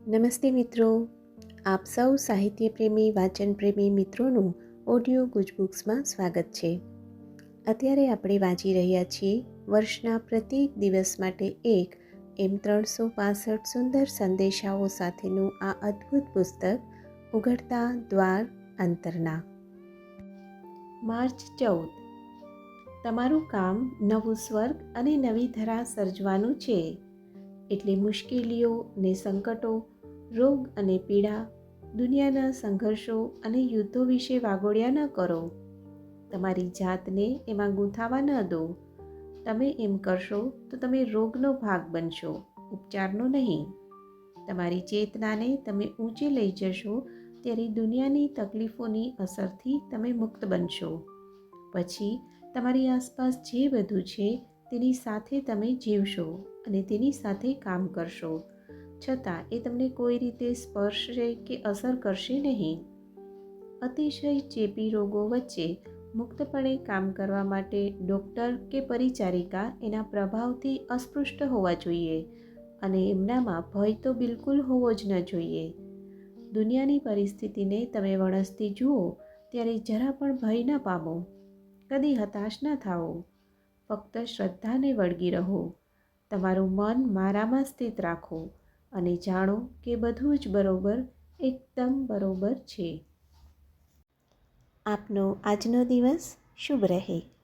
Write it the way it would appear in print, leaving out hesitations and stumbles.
નમસ્તે મિત્રો, આપ સૌ સાહિત્ય પ્રેમી વાચન પ્રેમી મિત્રોનું ઓડિયો ગુજબુક્સમાં સ્વાગત છે. અત્યારે આપણે વાંચી રહ્યા છીએ વર્ષના પ્રત્યેક દિવસ માટે એક એમ 365 સુંદર સંદેશાઓ સાથેનું આ અદ્ભુત પુસ્તક ઉઘડતા દ્વાર અંતરના. માર્ચ 14. તમારું કામ નવું સ્વર્ગ અને નવી ધરા સર્જવાનું છે. એટલે મુશ્કેલીઓ ને સંકટો, રોગ અને પીડા, દુનિયાના સંઘર્ષો અને યુદ્ધો વિશે વાગોળ્યા ન કરો. તમારી જાતને એમાં ગૂંથાવા ન દો. તમે એમ કરશો તો તમે રોગનો ભાગ બનશો, ઉપચારનો નહીં. તમારી ચેતનાને તમે ઊંચે લઈ જશો ત્યારે દુનિયાની તકલીફોની અસરથી તમે મુક્ત બનશો. પછી તમારી આસપાસ જે બધું છે તેની સાથે તમે જીવશો અને તેની સાથે કામ કરશો, છતાં એ તમને કોઈ રીતે સ્પર્શશે કે અસર કરશે નહીં. અતિશય ચેપી રોગો વચ્ચે મુક્તપણે કામ કરવા માટે ડૉક્ટર કે પરિચારિકા એના પ્રભાવથી અસ્પૃષ્ટ હોવા જોઈએ અને એમનામાં ભય તો બિલકુલ હોવો જ ન જોઈએ. દુનિયાની પરિસ્થિતિને તમે વણસતી જુઓ ત્યારે જરા પણ ભય ન પામો. કદી હતાશ ન થાઓ. ફક્ત શ્રદ્ધાને વળગી રહો. તમારું મન મારામાં સ્થિત રાખો અને જાણો કે બધું જ બરોબર, એકદમ બરોબર છે. આપનો આજનો દિવસ શુભ રહે.